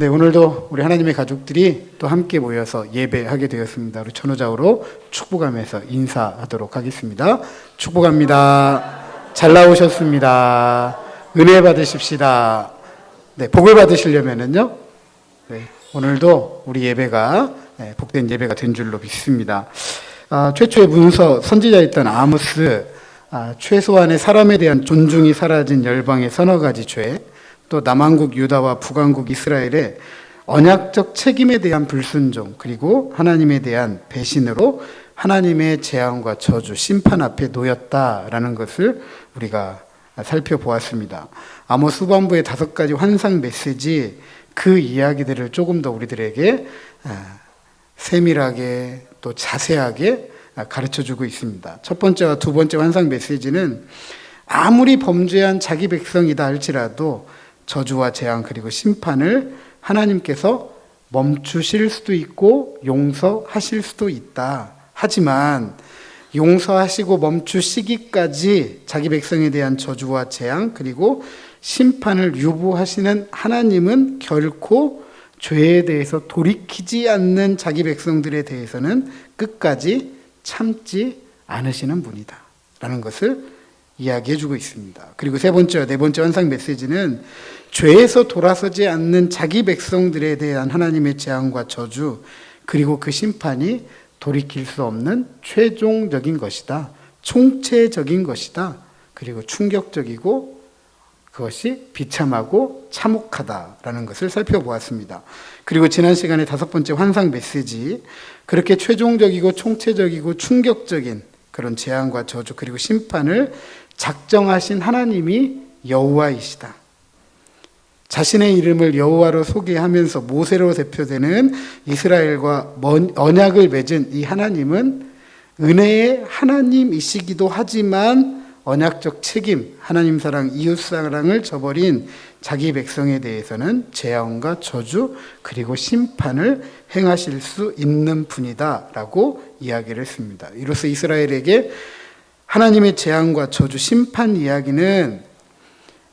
네, 오늘도 우리 하나님의 가족들이 또 함께 모여서 예배하게 되었습니다. 우리 천호자우로 축복하면서 인사하도록 하겠습니다. 축복합니다. 잘 나오셨습니다. 은혜 받으십시다. 네, 복을 받으시려면은요, 네, 오늘도 우리 예배가 복된 예배가 된 줄로 믿습니다. 최초의 문서 선지자였던 아모스, 최소한의 사람에 대한 존중이 사라진 열방의 서너 가지 죄, 또 남왕국 유다와 북왕국 이스라엘의 언약적 책임에 대한 불순종, 그리고 하나님에 대한 배신으로 하나님의 재앙과 저주, 심판 앞에 놓였다라는 것을 우리가 살펴보았습니다. 아모스 후반부의 5가지 환상 메시지, 그 이야기들을 조금 더 우리들에게 세밀하게 또 자세하게 가르쳐주고 있습니다. 첫 번째와 두 번째 환상 메시지는 아무리 범죄한 자기 백성이다 할지라도 저주와 재앙 그리고 심판을 하나님께서 멈추실 수도 있고 용서하실 수도 있다. 하지만 용서하시고 멈추시기까지 자기 백성에 대한 저주와 재앙 그리고 심판을 유보하시는 하나님은 결코 죄에 대해서 돌이키지 않는 자기 백성들에 대해서는 끝까지 참지 않으시는 분이다 라는 것을 이야기해주고 있습니다. 그리고 세 번째와 네 번째 환상 메시지는 죄에서 돌아서지 않는 자기 백성들에 대한 하나님의 재앙과 저주 그리고 그 심판이 돌이킬 수 없는 최종적인 것이다. 총체적인 것이다. 그리고 충격적이고 그것이 비참하고 참혹하다라는 것을 살펴보았습니다. 그리고 지난 시간에 5번째 환상 메시지, 그렇게 최종적이고 총체적이고 충격적인 그런 재앙과 저주 그리고 심판을 작정하신 하나님이 여호와이시다. 자신의 이름을 여호와로 소개하면서 모세로 대표되는 이스라엘과 언약을 맺은 이 하나님은 은혜의 하나님이시기도 하지만 언약적 책임, 하나님 사랑, 이웃 사랑을 저버린 자기 백성에 대해서는 재앙과 저주 그리고 심판을 행하실 수 있는 분이다라고 이야기를 했습니다. 이로써 이스라엘에게 하나님의 재앙과 저주, 심판 이야기는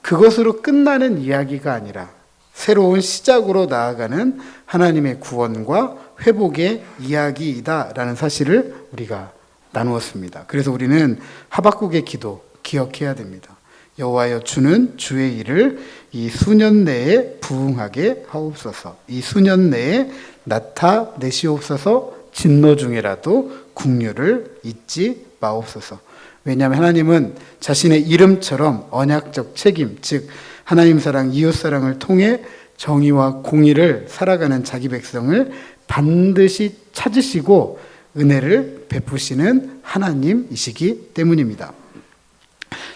그것으로 끝나는 이야기가 아니라 새로운 시작으로 나아가는 하나님의 구원과 회복의 이야기이다라는 사실을 우리가 나누었습니다. 그래서 우리는 하박국의 기도 기억해야 됩니다. 여호와여, 주는 주의 일을 이 수년 내에 부응하게 하옵소서. 이 수년 내에 나타내시옵소서. 진노 중에라도 긍휼을 잊지 마옵소서. 왜냐하면 하나님은 자신의 이름처럼 언약적 책임, 즉 하나님 사랑, 이웃 사랑을 통해 정의와 공의를 살아가는 자기 백성을 반드시 찾으시고 은혜를 베푸시는 하나님이시기 때문입니다.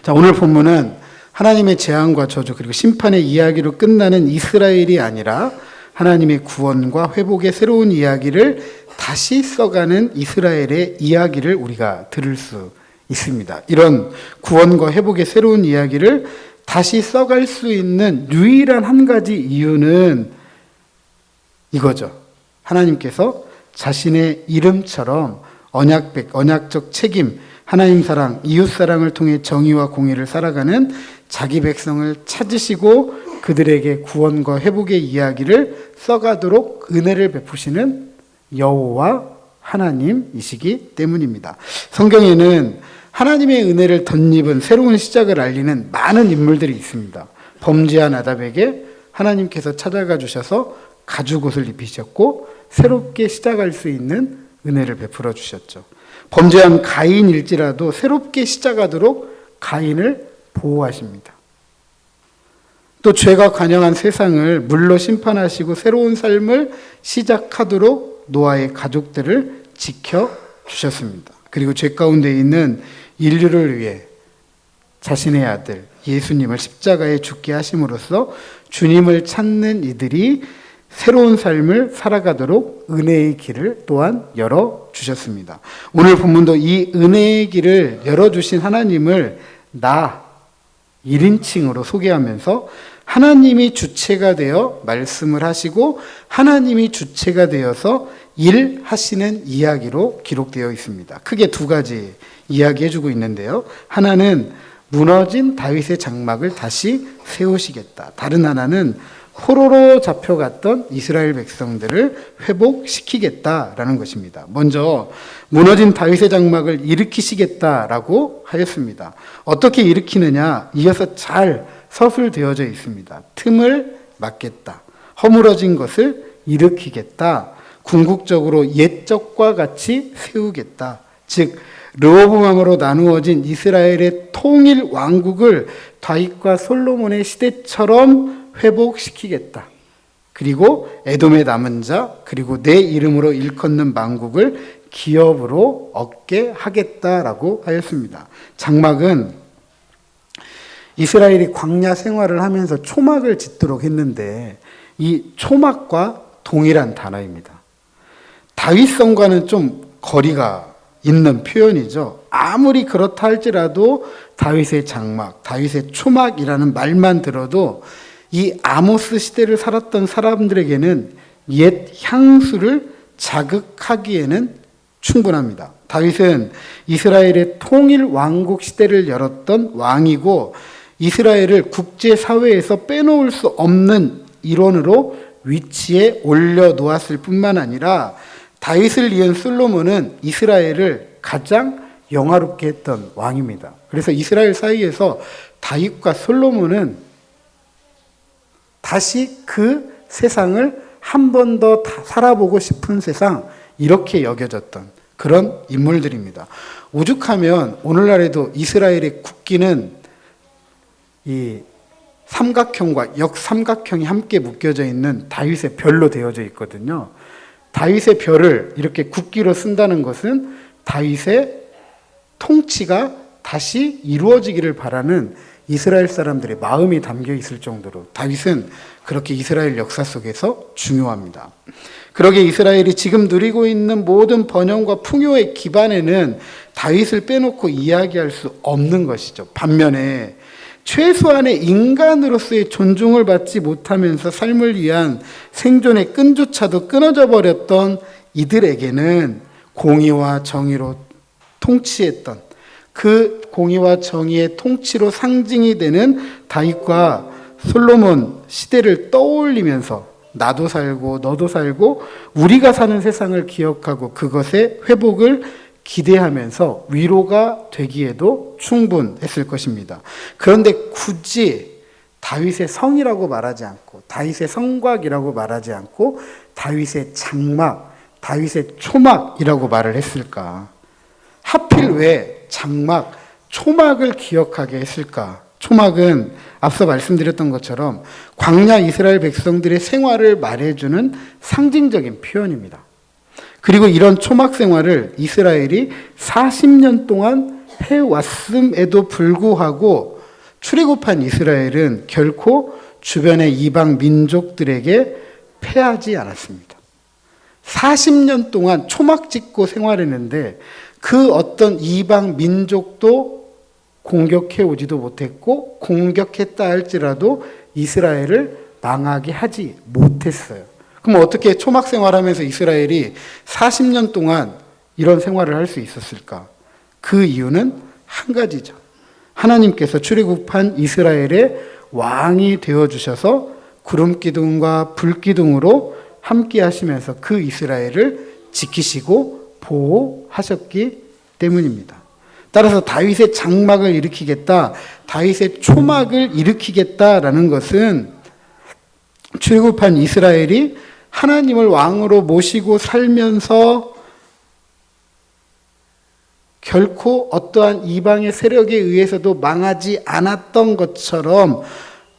자, 오늘 본문은 하나님의 재앙과 저주 그리고 심판의 이야기로 끝나는 이스라엘이 아니라 하나님의 구원과 회복의 새로운 이야기를 다시 써가는 이스라엘의 이야기를 우리가 들을 수 있습니다. 이런 구원과 회복의 새로운 이야기를 다시 써갈 수 있는 유일한 한 가지 이유는 이거죠. 하나님께서 자신의 이름처럼 언약적 책임, 하나님 사랑, 이웃 사랑을 통해 정의와 공의를 살아가는 자기 백성을 찾으시고 그들에게 구원과 회복의 이야기를 써가도록 은혜를 베푸시는 여호와 하나님이시기 때문입니다. 성경에는 하나님의 은혜를 덧입은 새로운 시작을 알리는 많은 인물들이 있습니다. 범죄한 아담에게 하나님께서 찾아가 주셔서 가죽옷을 입히셨고 새롭게 시작할 수 있는 은혜를 베풀어 주셨죠. 범죄한 가인일지라도 새롭게 시작하도록 가인을 보호하십니다. 또 죄가 관영한 세상을 물로 심판하시고 새로운 삶을 시작하도록 노아의 가족들을 지켜주셨습니다. 그리고 죄 가운데 있는 인류를 위해 자신의 아들 예수님을 십자가에 죽게 하심으로써 주님을 찾는 이들이 새로운 삶을 살아가도록 은혜의 길을 또한 열어주셨습니다. 오늘 본문도 이 은혜의 길을 열어주신 하나님을 나 1인칭으로 소개하면서 하나님이 주체가 되어 말씀을 하시고 하나님이 주체가 되어서 일하시는 이야기로 기록되어 있습니다. 크게 2가지 이야기해주고 있는데요. 하나는 무너진 다윗의 장막을 다시 세우시겠다. 다른 하나는 포로로 잡혀갔던 이스라엘 백성들을 회복시키겠다라는 것입니다. 먼저 무너진 다윗의 장막을 일으키시겠다라고 하였습니다. 어떻게 일으키느냐? 이어서 잘 서술되어져 있습니다. 틈을 막겠다. 허물어진 것을 일으키겠다. 궁극적으로 옛적과 같이 세우겠다. 즉 르호보암으로 나누어진 이스라엘의 통일 왕국을 다윗과 솔로몬의 시대처럼 회복시키겠다. 그리고 에돔의 남은 자, 그리고 내 이름으로 일컫는 만국을 기업으로 얻게 하겠다라고 하였습니다. 장막은 이스라엘이 광야 생활을 하면서 초막을 짓도록 했는데 이 초막과 동일한 단어입니다. 다윗성과는 좀 거리가 있는 표현이죠. 아무리 그렇다 할지라도 다윗의 장막, 다윗의 초막이라는 말만 들어도 이 아모스 시대를 살았던 사람들에게는 옛 향수를 자극하기에는 충분합니다. 다윗은 이스라엘의 통일 왕국 시대를 열었던 왕이고 이스라엘을 국제사회에서 빼놓을 수 없는 일원으로 위치에 올려놓았을 뿐만 아니라 다윗을 이은 솔로몬은 이스라엘을 가장 영화롭게 했던 왕입니다. 그래서 이스라엘 사이에서 다윗과 솔로몬은 다시 그 세상을 한 번 더 살아보고 싶은 세상, 이렇게 여겨졌던 그런 인물들입니다. 오죽하면 오늘날에도 이스라엘의 국기는 이 삼각형과 역삼각형이 함께 묶여져 있는 다윗의 별로 되어져 있거든요. 다윗의 별을 이렇게 국기로 쓴다는 것은 다윗의 통치가 다시 이루어지기를 바라는 이스라엘 사람들의 마음이 담겨 있을 정도로 다윗은 그렇게 이스라엘 역사 속에서 중요합니다. 그러게 이스라엘이 지금 누리고 있는 모든 번영과 풍요의 기반에는 다윗을 빼놓고 이야기할 수 없는 것이죠. 반면에 최소한의 인간으로서의 존중을 받지 못하면서 삶을 위한 생존의 끈조차도 끊어져 버렸던 이들에게는 공의와 정의로 통치했던 그 공의와 정의의 통치로 상징이 되는 다윗과 솔로몬 시대를 떠올리면서 나도 살고 너도 살고 우리가 사는 세상을 기억하고 그것의 회복을 기대하면서 위로가 되기에도 충분했을 것입니다. 그런데 굳이 다윗의 성이라고 말하지 않고 다윗의 성곽이라고 말하지 않고 다윗의 장막, 다윗의 초막이라고 말을 했을까? 하필 왜 장막, 초막을 기억하게 했을까? 초막은 앞서 말씀드렸던 것처럼 광야 이스라엘 백성들의 생활을 말해주는 상징적인 표현입니다. 그리고 이런 초막 생활을 이스라엘이 40년 동안 해왔음에도 불구하고 출애굽한 이스라엘은 결코 주변의 이방 민족들에게 패하지 않았습니다. 40년 동안 초막 짓고 생활했는데 그 어떤 이방 민족도 공격해 오지도 못했고 공격했다 할지라도 이스라엘을 망하게 하지 못했어요. 그럼 어떻게 초막 생활하면서 이스라엘이 40년 동안 이런 생활을 할 수 있었을까? 그 이유는 한 가지죠. 하나님께서 출애굽한 이스라엘의 왕이 되어주셔서 구름기둥과 불기둥으로 함께 하시면서 그 이스라엘을 지키시고 보호하셨기 때문입니다. 따라서 다윗의 장막을 일으키겠다, 다윗의 초막을 일으키겠다라는 것은 출애굽한 이스라엘이 하나님을 왕으로 모시고 살면서 결코 어떠한 이방의 세력에 의해서도 망하지 않았던 것처럼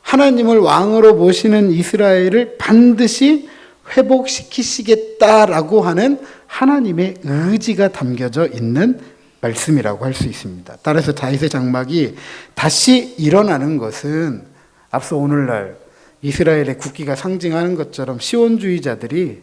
하나님을 왕으로 모시는 이스라엘을 반드시 회복시키시겠다라고 하는 하나님의 의지가 담겨져 있는 말씀이라고 할 수 있습니다. 따라서 다윗의 장막이 다시 일어나는 것은 앞서 오늘날 이스라엘의 국기가 상징하는 것처럼 시온주의자들이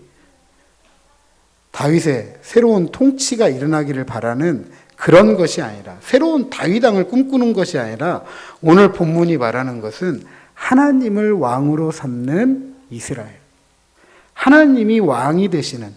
다윗의 새로운 통치가 일어나기를 바라는 그런 것이 아니라, 새로운 다윗왕을 꿈꾸는 것이 아니라 오늘 본문이 말하는 것은 하나님을 왕으로 삼는 이스라엘, 하나님이 왕이 되시는,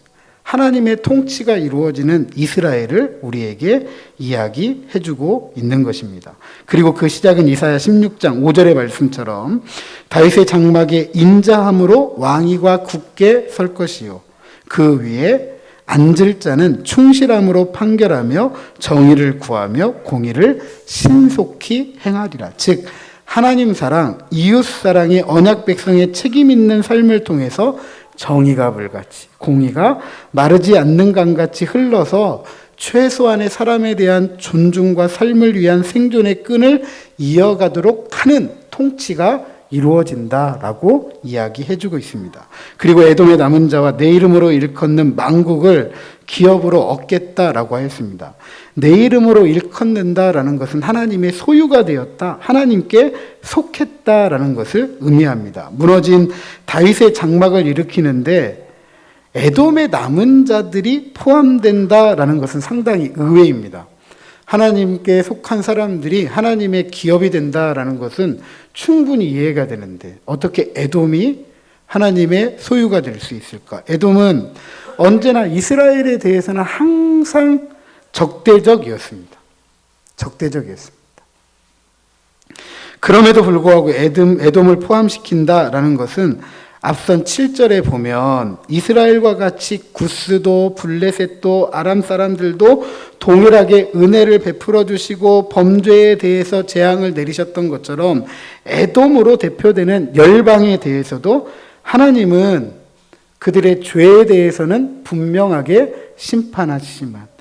하나님의 통치가 이루어지는 이스라엘을 우리에게 이야기해주고 있는 것입니다. 그리고 그 시작은 이사야 16장 5절의 말씀처럼 다윗의 장막에 인자함으로 왕위가 굳게 설 것이요 그 위에 앉을 자는 충실함으로 판결하며 정의를 구하며 공의를 신속히 행하리라. 즉 하나님 사랑, 이웃 사랑의 언약 백성의 책임 있는 삶을 통해서 정의가 불같이, 공의가 마르지 않는 강같이 흘러서 최소한의 사람에 대한 존중과 삶을 위한 생존의 끈을 이어가도록 하는 통치가 이루어진다라고 이야기해주고 있습니다. 그리고 에돔의 남은 자와 내 이름으로 일컫는 만국을 기업으로 얻겠다라고 하였습니다. 내 이름으로 일컫는다라는 것은 하나님의 소유가 되었다, 하나님께 속했다라는 것을 의미합니다. 무너진 다윗의 장막을 일으키는데 에돔의 남은 자들이 포함된다라는 것은 상당히 의외입니다. 하나님께 속한 사람들이 하나님의 기업이 된다라는 것은 충분히 이해가 되는데 어떻게 에돔이 하나님의 소유가 될 수 있을까? 에돔은 언제나 이스라엘에 대해서는 항상 적대적이었습니다. 적대적이었습니다. 그럼에도 불구하고 에돔을 포함시킨다라는 것은 앞선 7절에 보면 이스라엘과 같이 구스도 블레셋도 아람 사람들도 동일하게 은혜를 베풀어 주시고 범죄에 대해서 재앙을 내리셨던 것처럼 에돔으로 대표되는 열방에 대해서도 하나님은 그들의 죄에 대해서는 분명하게 심판하시지만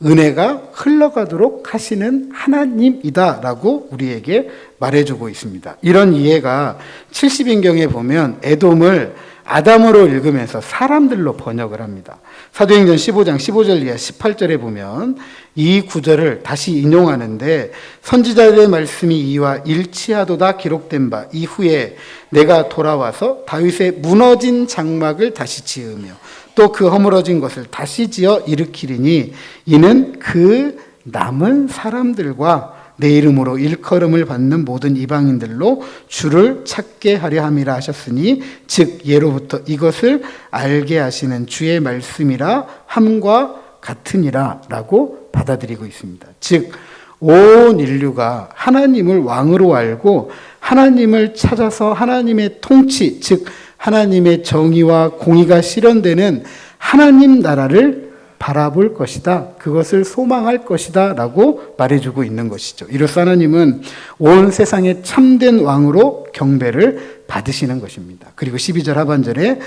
은혜가 흘러가도록 하시는 하나님이다라고 우리에게 말해주고 있습니다. 이런 이해가 70인경에 보면 에돔을 아담으로 읽으면서 사람들로 번역을 합니다. 사도행전 15장 15절 이하 18절에 보면 이 구절을 다시 인용하는데 선지자들의 말씀이 이와 일치하도다 기록된 바 이후에 내가 돌아와서 다윗의 무너진 장막을 다시 지으며 또 그 허물어진 것을 다시 지어 일으키리니 이는 그 남은 사람들과 내 이름으로 일컬음을 받는 모든 이방인들로 주를 찾게 하려 함이라 하셨으니 즉 예로부터 이것을 알게 하시는 주의 말씀이라 함과 같으니라 라고 받아들이고 있습니다. 즉 온 인류가 하나님을 왕으로 알고 하나님을 찾아서 하나님의 통치 즉 하나님의 정의와 공의가 실현되는 하나님 나라를 바라볼 것이다. 그것을 소망할 것이다. 라고 말해주고 있는 것이죠. 이로써 하나님은 온 세상의 참된 왕으로 경배를 받으시는 것입니다. 그리고 12절 하반절에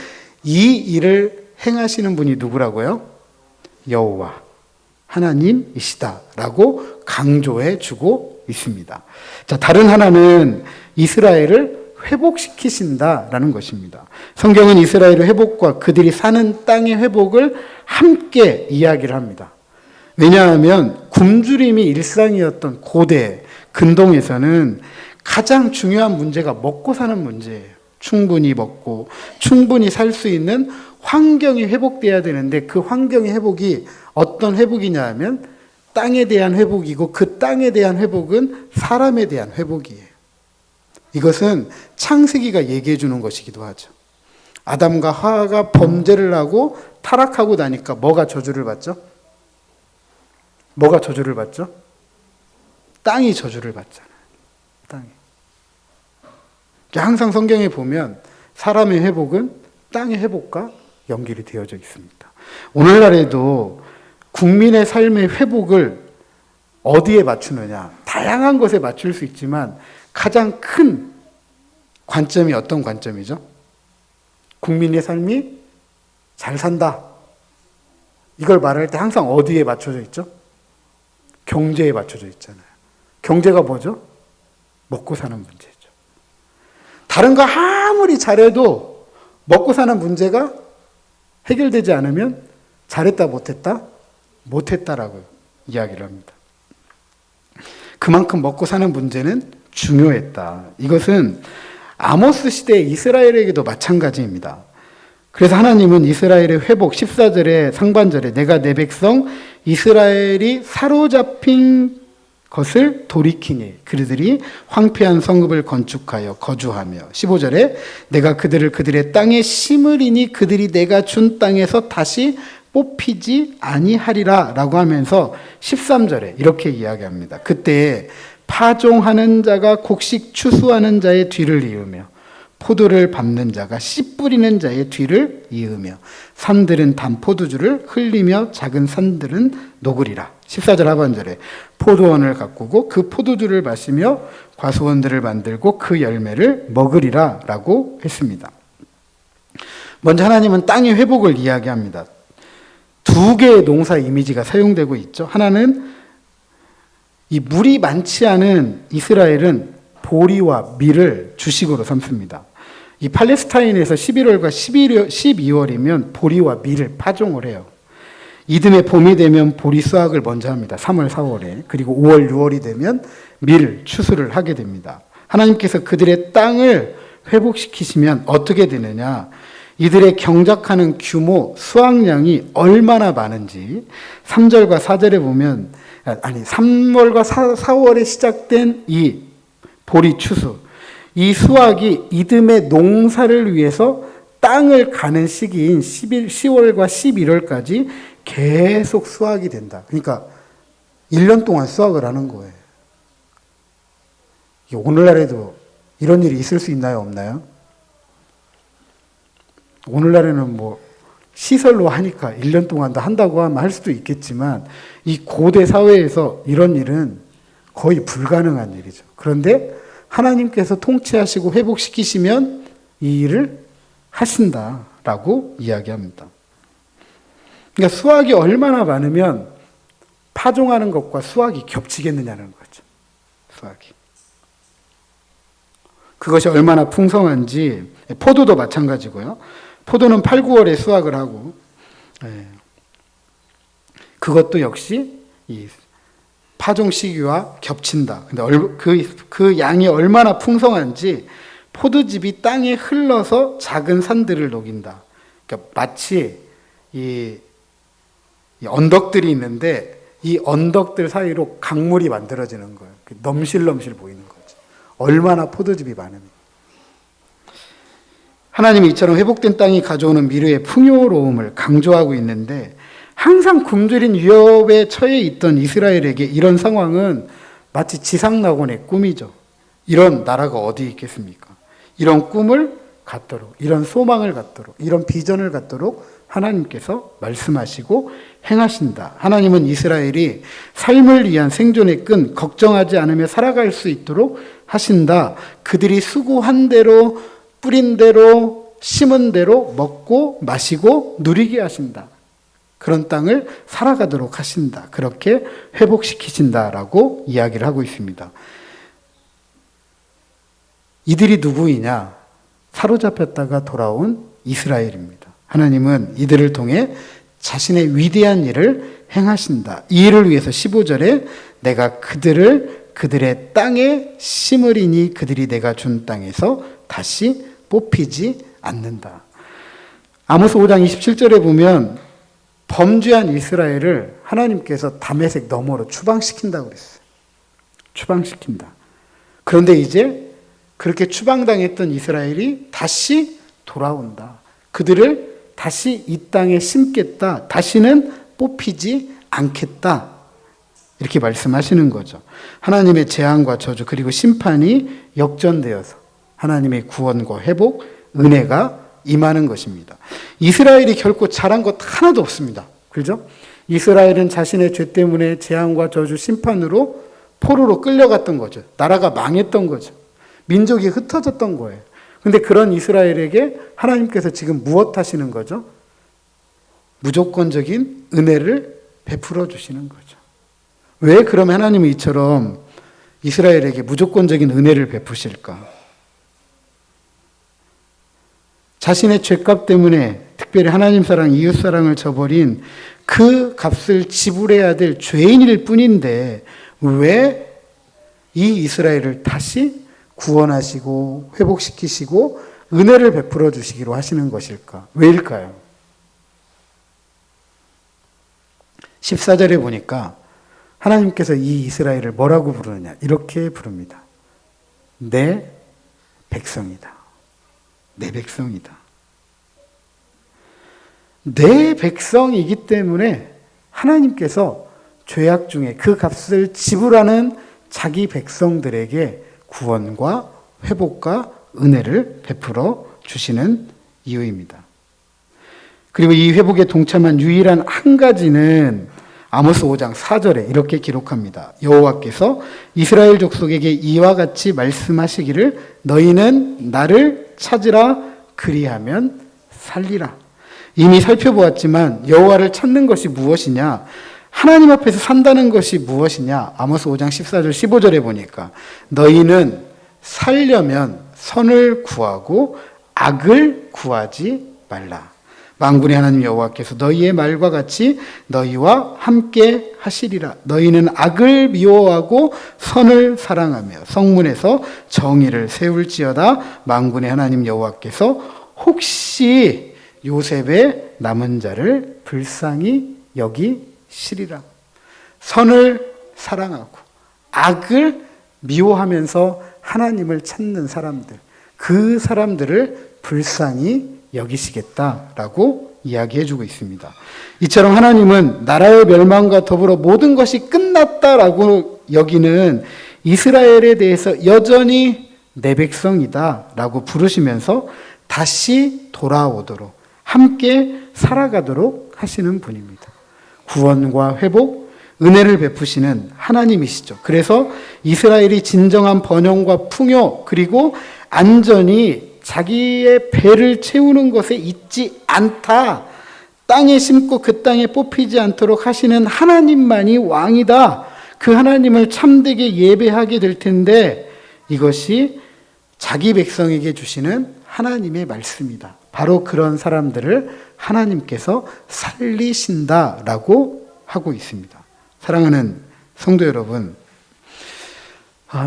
이 일을 행하시는 분이 누구라고요? 여호와 하나님이시다. 라고 강조해 주고 있습니다. 자, 다른 하나는 이스라엘을 회복시키신다라는 것입니다. 성경은 이스라엘의 회복과 그들이 사는 땅의 회복을 함께 이야기를 합니다. 왜냐하면 굶주림이 일상이었던 고대 근동에서는 가장 중요한 문제가 먹고 사는 문제예요. 충분히 먹고 충분히 살 수 있는 환경이 회복돼야 되는데 그 환경의 회복이 어떤 회복이냐 하면 땅에 대한 회복이고 그 땅에 대한 회복은 사람에 대한 회복이에요. 이것은 창세기가 얘기해 주는 것이기도 하죠. 아담과 하와가 범죄를 하고 타락하고 나니까 뭐가 저주를 받죠? 뭐가 저주를 받죠? 땅이 저주를 받잖아요. 땅이. 항상 성경에 보면 사람의 회복은 땅의 회복과 연결이 되어져 있습니다. 오늘날에도 국민의 삶의 회복을 어디에 맞추느냐? 다양한 것에 맞출 수 있지만 가장 큰 관점이 어떤 관점이죠? 국민의 삶이 잘 산다. 이걸 말할 때 항상 어디에 맞춰져 있죠? 경제에 맞춰져 있잖아요. 경제가 뭐죠? 먹고 사는 문제죠. 다른 거 아무리 잘해도 먹고 사는 문제가 해결되지 않으면 잘했다 못했다? 못했다라고 이야기를 합니다. 그만큼 먹고 사는 문제는 중요했다. 이것은 아모스 시대의 이스라엘에게도 마찬가지입니다. 그래서 하나님은 이스라엘의 회복 14절의 상반절에 내가 내 백성 이스라엘이 사로잡힌 것을 돌이키니 그들이 황폐한 성읍을 건축하여 거주하며 15절에 내가 그들을 그들의 땅에 심으리니 그들이 내가 준 땅에서 다시 뽑히지 아니하리라 라고 하면서 13절에 이렇게 이야기합니다. 그때 파종하는 자가 곡식 추수하는 자의 뒤를 이으며 포도를 밟는 자가 씨 뿌리는 자의 뒤를 이으며 산들은 단 포도주를 흘리며 작은 산들은 녹으리라. 14절 하반절에 포도원을 가꾸고 그 포도주를 마시며 과수원들을 만들고 그 열매를 먹으리라 라고 했습니다. 먼저 하나님은 땅의 회복을 이야기합니다. 두 개의 농사 이미지가 사용되고 있죠. 하나는 이 물이 많지 않은 이스라엘은 보리와 밀을 주식으로 삼습니다. 이 팔레스타인에서 11월과 12월이면 보리와 밀을 파종을 해요. 이듬해 봄이 되면 보리 수확을 먼저 합니다. 3월, 4월에. 그리고 5월, 6월이 되면 밀 추수를 하게 됩니다. 하나님께서 그들의 땅을 회복시키시면 어떻게 되느냐? 이들의 경작하는 규모, 수확량이 얼마나 많은지 3절과 4절에 보면 3월과 4월에 시작된 이 보리 추수, 이 수확이 이듬해 농사를 위해서 땅을 가는 시기인 10월과 11월까지 계속 수확이 된다. 그러니까 1년 동안 수확을 하는 거예요. 오늘날에도 이런 일이 있을 수 있나요? 없나요? 오늘날에는 뭐 시설로 하니까 1년 동안 다 한다고 하면 할 수도 있겠지만 이 고대 사회에서 이런 일은 거의 불가능한 일이죠. 그런데 하나님께서 통치하시고 회복시키시면 이 일을 하신다라고 이야기합니다. 그러니까 수확이 얼마나 많으면 파종하는 것과 수확이 겹치겠느냐는 거죠. 수확이. 그것이 얼마나 풍성한지, 포도도 마찬가지고요. 포도는 8, 9월에 수확을 하고, 그것도 역시 이 파종 시기와 겹친다. 근데 그 양이 얼마나 풍성한지 포도즙이 땅에 흘러서 작은 산들을 녹인다. 그러니까 마치 이 언덕들이 있는데 이 언덕들 사이로 강물이 만들어지는 거예요. 넘실넘실 보이는 거죠. 얼마나 포도즙이 많으면. 하나님이 이처럼 회복된 땅이 가져오는 미래의 풍요로움을 강조하고 있는데 항상 굶주린 위협에 처해 있던 이스라엘에게 이런 상황은 마치 지상낙원의 꿈이죠. 이런 나라가 어디 있겠습니까? 이런 꿈을 갖도록, 이런 소망을 갖도록, 이런 비전을 갖도록 하나님께서 말씀하시고 행하신다. 하나님은 이스라엘이 삶을 위한 생존의 끈, 걱정하지 않으며 살아갈 수 있도록 하신다. 그들이 수고한 대로, 뿌린 대로, 심은 대로 먹고 마시고 누리게 하신다. 그런 땅을 살아가도록 하신다. 그렇게 회복시키신다라고 이야기를 하고 있습니다. 이들이 누구이냐? 사로잡혔다가 돌아온 이스라엘입니다. 하나님은 이들을 통해 자신의 위대한 일을 행하신다. 이 일을 위해서 15절에 내가 그들을 그들의 땅에 심으리니 그들이 내가 준 땅에서 다시 뽑히지 않는다. 아모스 5장 27절에 보면 범죄한 이스라엘을 하나님께서 다메섹 너머로 추방시킨다고 그랬어요. 추방시킨다. 그런데 이제 그렇게 추방당했던 이스라엘이 다시 돌아온다. 그들을 다시 이 땅에 심겠다. 다시는 뽑히지 않겠다. 이렇게 말씀하시는 거죠. 하나님의 재앙과 저주 그리고 심판이 역전되어서 하나님의 구원과 회복, 은혜가 임하는 것입니다. 이스라엘이 결코 잘한 것 하나도 없습니다. 그렇죠? 이스라엘은 자신의 죄 때문에 재앙과 저주, 심판으로 포로로 끌려갔던 거죠. 나라가 망했던 거죠. 민족이 흩어졌던 거예요. 근데 그런 이스라엘에게 하나님께서 지금 무엇 하시는 거죠? 무조건적인 은혜를 베풀어 주시는 거죠. 왜 그러면 하나님은 이처럼 이스라엘에게 무조건적인 은혜를 베푸실까? 자신의 죄값 때문에 특별히 하나님 사랑, 이웃 사랑을 저버린 그 값을 지불해야 될 죄인일 뿐인데 왜 이 이스라엘을 다시 구원하시고 회복시키시고 은혜를 베풀어 주시기로 하시는 것일까? 왜일까요? 14절에 보니까 하나님께서 이 이스라엘을 뭐라고 부르느냐? 이렇게 부릅니다. 내 백성이다. 내 백성이다. 내 백성이기 때문에 하나님께서 죄악 중에 그 값을 지불하는 자기 백성들에게 구원과 회복과 은혜를 베풀어 주시는 이유입니다. 그리고 이 회복에 동참한 유일한 한 가지는 아모스 5장 4절에 이렇게 기록합니다. 여호와께서 이스라엘 족속에게 이와 같이 말씀하시기를 너희는 나를 찾으라 그리하면 살리라. 이미 살펴보았지만 여호와를 찾는 것이 무엇이냐? 하나님 앞에서 산다는 것이 무엇이냐? 아모스 5장 14절 15절에 보니까 너희는 살려면 선을 구하고 악을 구하지 말라. 만군의 하나님 여호와께서 너희의 말과 같이 너희와 함께 하시리라. 너희는 악을 미워하고 선을 사랑하며 성문에서 정의를 세울지어다. 만군의 하나님 여호와께서 혹시 요셉의 남은 자를 불쌍히 여기시리라. 선을 사랑하고 악을 미워하면서 하나님을 찾는 사람들, 그 사람들을 불쌍히 여기시겠다라고 이야기해주고 있습니다. 이처럼 하나님은 나라의 멸망과 더불어 모든 것이 끝났다라고 여기는 이스라엘에 대해서 여전히 내 백성이다라고 부르시면서 다시 돌아오도록 함께 살아가도록 하시는 분입니다. 구원과 회복, 은혜를 베푸시는 하나님이시죠. 그래서 이스라엘이 진정한 번영과 풍요 그리고 안전이 자기의 배를 채우는 것에 있지 않다. 땅에 심고 그 땅에 뽑히지 않도록 하시는 하나님만이 왕이다. 그 하나님을 참되게 예배하게 될 텐데 이것이 자기 백성에게 주시는 하나님의 말씀이다. 바로 그런 사람들을 하나님께서 살리신다라고 하고 있습니다. 사랑하는 성도 여러분,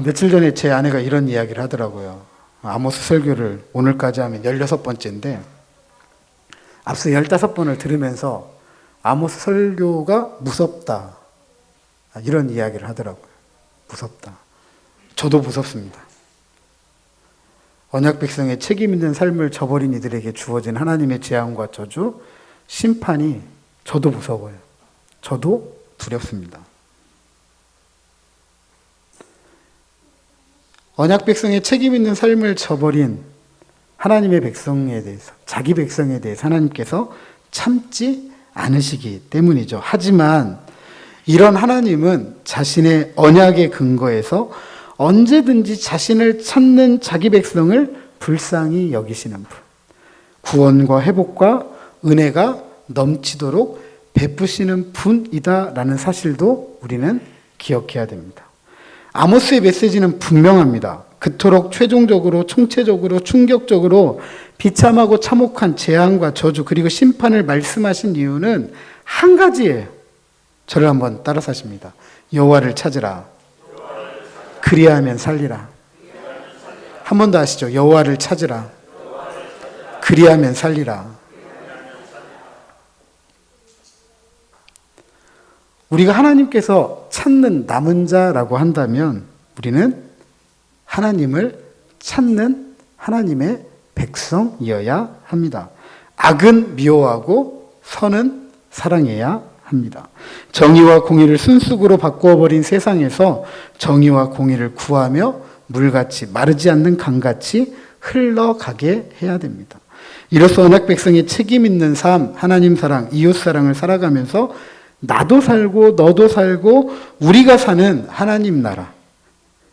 며칠 전에 제 아내가 이런 이야기를 하더라고요. 아모스 설교를 오늘까지 하면 16번째인데 앞서 15번을 들으면서 아모스 설교가 무섭다. 이런 이야기를 하더라고요. 무섭다. 저도 무섭습니다. 언약 백성의 책임 있는 삶을 저버린 이들에게 주어진 하나님의 재앙과 저주, 심판이 저도 무서워요. 저도 두렵습니다. 언약 백성의 책임 있는 삶을 저버린 하나님의 백성에 대해서, 자기 백성에 대해서 하나님께서 참지 않으시기 때문이죠. 하지만 이런 하나님은 자신의 언약의 근거에서 언제든지 자신을 찾는 자기 백성을 불쌍히 여기시는 분, 구원과 회복과 은혜가 넘치도록 베푸시는 분이다라는 사실도 우리는 기억해야 됩니다. 아모스의 메시지는 분명합니다. 그토록 최종적으로, 총체적으로, 충격적으로 비참하고 참혹한 재앙과 저주 그리고 심판을 말씀하신 이유는 한 가지예요. 저를 한번 따라서 하십니다. 여호와를 찾으라. 그리하면 살리라. 한 번 더 하시죠. 여호와를 찾으라. 그리하면 살리라. 우리가 하나님께서 찾는 남은 자라고 한다면 우리는 하나님을 찾는 하나님의 백성이어야 합니다. 악은 미워하고 선은 사랑해야 합니다. 정의와 공의를 순수으로 바꾸어버린 세상에서 정의와 공의를 구하며 물같이 마르지 않는 강같이 흘러가게 해야 됩니다. 이로써 언약 백성의 책임 있는 삶, 하나님 사랑, 이웃 사랑을 살아가면서 나도 살고 너도 살고 우리가 사는 하나님 나라,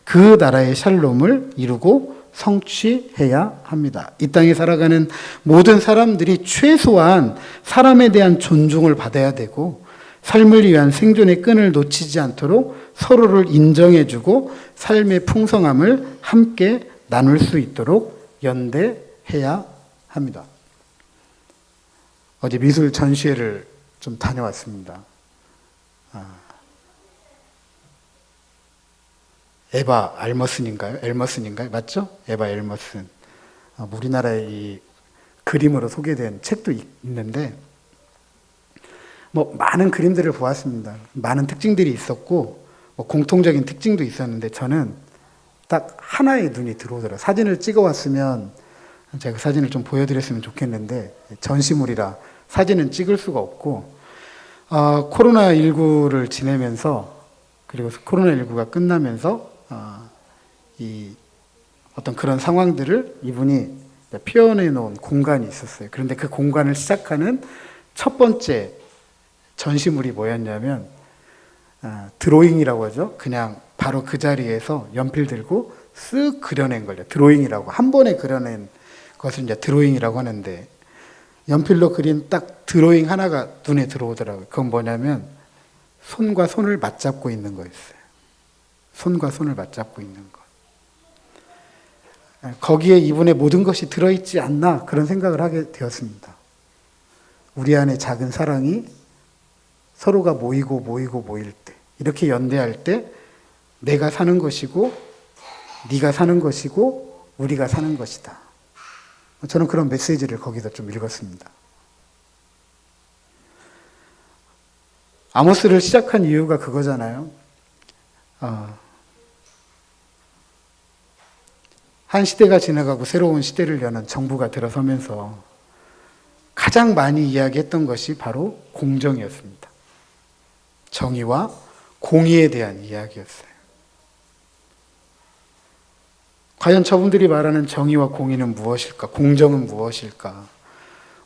그 나라의 샬롬을 이루고 성취해야 합니다. 이 땅에 살아가는 모든 사람들이 최소한 사람에 대한 존중을 받아야 되고 삶을 위한 생존의 끈을 놓치지 않도록 서로를 인정해주고 삶의 풍성함을 함께 나눌 수 있도록 연대해야 합니다. 어제 미술 전시회를 좀 다녀왔습니다. 에바 알머슨인가요? 엘머슨인가요? 맞죠? 에바 엘머슨. 우리나라의 이 그림으로 소개된 책도 있는데 많은 그림들을 보았습니다. 많은 특징들이 있었고 공통적인 특징도 있었는데 저는 딱 하나의 눈이 들어오더라고요. 사진을 찍어 왔으면 제가 그 사진을 좀 보여드렸으면 좋겠는데 전시물이라 사진은 찍을 수가 없고, 코로나19를 지내면서, 그리고 코로나19가 끝나면서, 이 어떤 그런 상황들을 이분이 표현해 놓은 공간이 있었어요. 그런데 그 공간을 시작하는 첫 번째 전시물이 뭐였냐면, 드로잉이라고 하죠. 그냥 바로 그 자리에서 연필 들고 쓱 그려낸 거예요. 드로잉이라고. 한 번에 그려낸 것을 이제 드로잉이라고 하는데, 연필로 그린 딱 드로잉 하나가 눈에 들어오더라고요. 그건 뭐냐면 손과 손을 맞잡고 있는 거였어요. 손과 손을 맞잡고 있는 것. 거기에 이분의 모든 것이 들어있지 않나 그런 생각을 하게 되었습니다. 우리 안에 작은 사랑이 서로가 모일 때, 이렇게 연대할 때 내가 사는 것이고 네가 사는 것이고 우리가 사는 것이다. 저는 그런 메시지를 거기서 좀 읽었습니다. 아모스를 시작한 이유가 그거잖아요. 한 시대가 지나가고 새로운 시대를 여는 정부가 들어서면서 가장 많이 이야기했던 것이 바로 공정이었습니다. 정의와 공의에 대한 이야기였어요. 과연 저분들이 말하는 정의와 공의는 무엇일까? 공정은 무엇일까?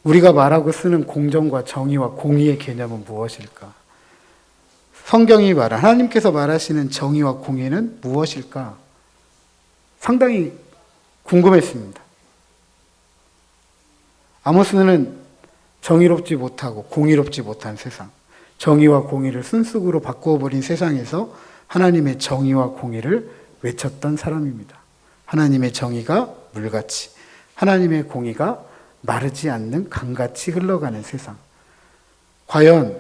우리가 말하고 쓰는 공정과 정의와 공의의 개념은 무엇일까? 성경이 말한, 하나님께서 말하시는 정의와 공의는 무엇일까? 상당히 궁금했습니다. 아모스는 정의롭지 못하고 공의롭지 못한 세상, 정의와 공의를 순수으로 바꾸어버린 세상에서 하나님의 정의와 공의를 외쳤던 사람입니다. 하나님의 정의가 물같이, 하나님의 공의가 마르지 않는 강같이 흘러가는 세상. 과연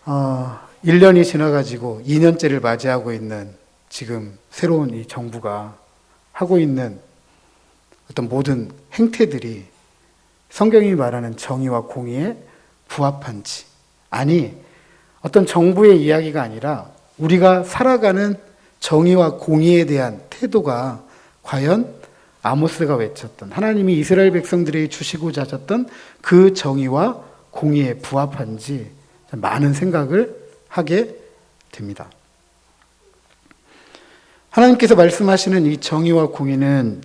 1년이 지나가지고 2년째를 맞이하고 있는 지금 새로운 이 정부가 하고 있는 어떤 모든 행태들이 성경이 말하는 정의와 공의에 부합한지, 아니 어떤 정부의 이야기가 아니라 우리가 살아가는 정의와 공의에 대한 태도가 과연 아모스가 외쳤던, 하나님이 이스라엘 백성들에게 주시고자 하셨던 그 정의와 공의에 부합한지 많은 생각을 하게 됩니다. 하나님께서 말씀하시는 이 정의와 공의는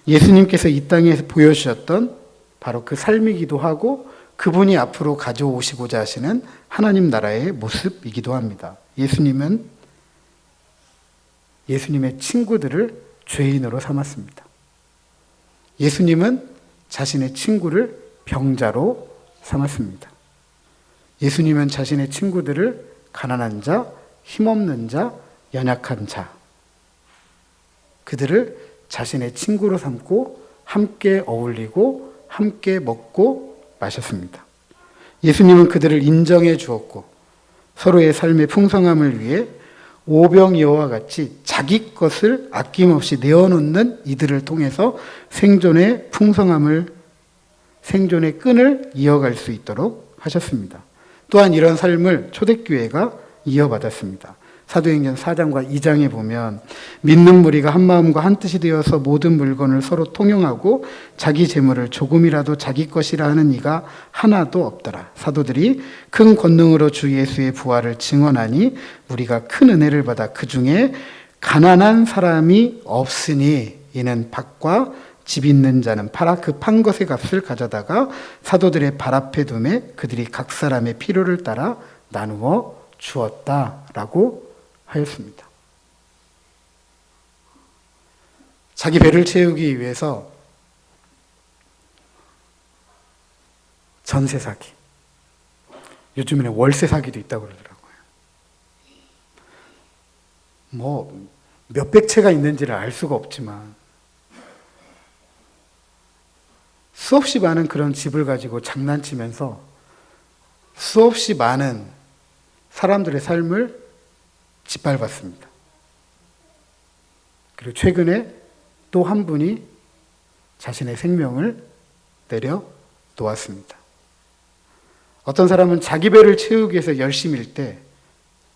예수님께서 이 땅에 보여주셨던 바로 그 삶이기도 하고 그분이 앞으로 가져오시고자 하시는 하나님 나라의 모습이기도 합니다. 예수님의 친구들을 죄인으로 삼았습니다. 예수님은 자신의 친구를 병자로 삼았습니다. 예수님은 자신의 친구들을 가난한 자, 힘없는 자, 연약한 자, 그들을 자신의 친구로 삼고 함께 어울리고 함께 먹고 마셨습니다. 예수님은 그들을 인정해 주었고 서로의 삶의 풍성함을 위해 오병이어와 같이 자기 것을 아낌없이 내어놓는 이들을 통해서 생존의 풍성함을, 생존의 끈을 이어갈 수 있도록 하셨습니다. 또한 이런 삶을 초대교회가 이어받았습니다. 사도행전 4장과 2장에 보면 믿는 무리가 한 마음과 한 뜻이 되어서 모든 물건을 서로 통용하고 자기 재물을 조금이라도 자기 것이라 하는 이가 하나도 없더라. 사도들이 큰 권능으로 주 예수의 부활을 증언하니 우리가 큰 은혜를 받아 그 중에 가난한 사람이 없으니 이는 밭과 집 있는 자는 팔아 그 판 것의 값을 가져다가 사도들의 발 앞에 두매 그들이 각 사람의 필요를 따라 나누어 주었다라고 하였습니다. 자기 배를 채우기 위해서 전세 사기, 요즘에는 월세 사기도 있다고 그러더라고요. 뭐 몇백 채가 있는지를 알 수가 없지만 수없이 많은 그런 집을 가지고 장난치면서 수없이 많은 사람들의 삶을 짓밟았습니다. 그리고 최근에 또 한 분이 자신의 생명을 내려놓았습니다. 어떤 사람은 자기 배를 채우기 위해서 열심일 때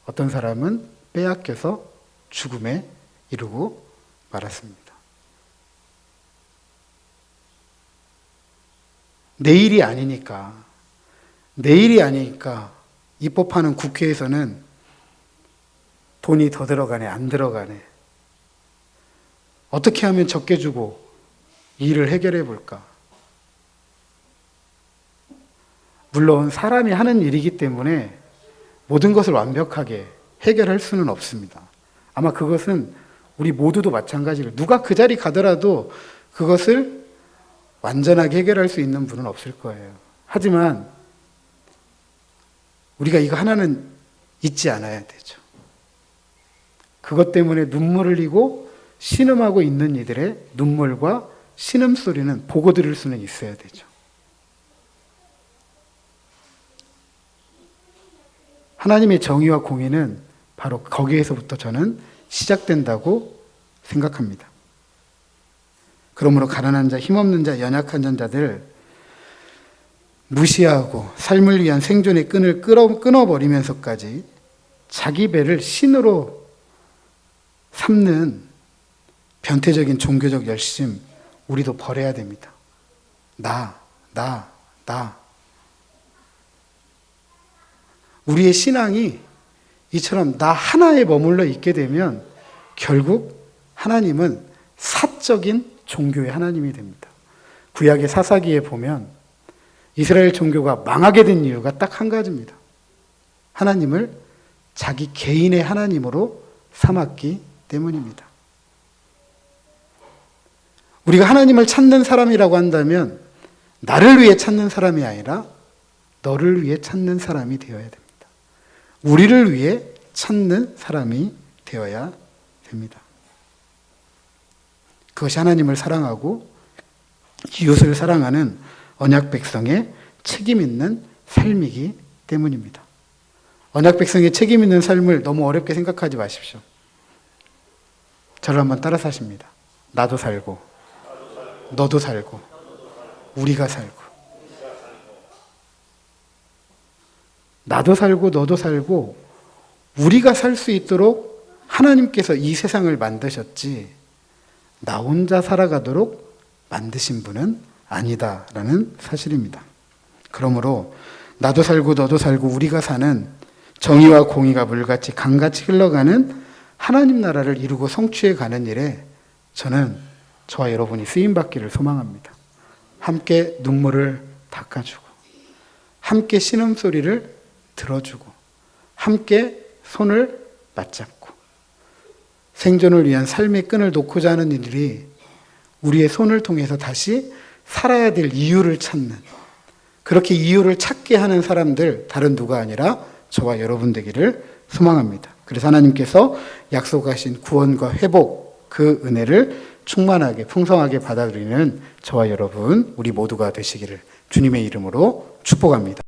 어떤 사람은 빼앗겨서 죽음에 이르고 말았습니다. 내일이 아니니까 내일이 아니니까 입법하는 국회에서는 돈이 더 들어가네, 안 들어가네. 어떻게 하면 적게 주고 이 일을 해결해 볼까? 물론 사람이 하는 일이기 때문에 모든 것을 완벽하게 해결할 수는 없습니다. 아마 그것은 우리 모두도 마찬가지로 누가 그 자리 가더라도 그것을 완전하게 해결할 수 있는 분은 없을 거예요. 하지만 우리가 이거 하나는 잊지 않아야 되죠. 그것 때문에 눈물을 흘리고 신음하고 있는 이들의 눈물과 신음소리는 보고 들을 수는 있어야 되죠. 하나님의 정의와 공의는 바로 거기에서부터 저는 시작된다고 생각합니다. 그러므로 가난한 자, 힘없는 자, 연약한 자들 무시하고 삶을 위한 생존의 끈을 끊어버리면서까지 자기 배를 신으로 삼는 변태적인 종교적 열심, 우리도 버려야 됩니다. 나. 우리의 신앙이 이처럼 나 하나에 머물러 있게 되면 결국 하나님은 사적인 종교의 하나님이 됩니다. 구약의 사사기에 보면 이스라엘 종교가 망하게 된 이유가 딱 한 가지입니다. 하나님을 자기 개인의 하나님으로 삼았기 때문입니다. 우리가 하나님을 찾는 사람이라고 한다면 나를 위해 찾는 사람이 아니라 너를 위해 찾는 사람이 되어야 됩니다. 우리를 위해 찾는 사람이 되어야 됩니다. 그것이 하나님을 사랑하고 이웃을 사랑하는 언약 백성의 책임 있는 삶이기 때문입니다. 언약 백성의 책임 있는 삶을 너무 어렵게 생각하지 마십시오. 저를 한번 따라 사십니다. 나도 살고, 너도 살고, 우리가 살고. 나도 살고, 너도 살고, 우리가 살 수 있도록 하나님께서 이 세상을 만드셨지, 나 혼자 살아가도록 만드신 분은 아니다라는 사실입니다. 그러므로 나도 살고, 너도 살고, 우리가 사는 정의와 공의가 물같이 강같이 흘러가는 하나님 나라를 이루고 성취해 가는 일에 저는 저와 여러분이 쓰임받기를 소망합니다. 함께 눈물을 닦아주고, 함께 신음소리를 들어주고, 함께 손을 맞잡고, 생존을 위한 삶의 끈을 놓고자 하는 일들이 우리의 손을 통해서 다시 살아야 될 이유를 찾는, 그렇게 이유를 찾게 하는 사람들, 다른 누가 아니라 저와 여러분 되기를 소망합니다. 그래서 하나님께서 약속하신 구원과 회복, 그 은혜를 충만하게 풍성하게 받아들이는 저와 여러분, 우리 모두가 되시기를 주님의 이름으로 축복합니다.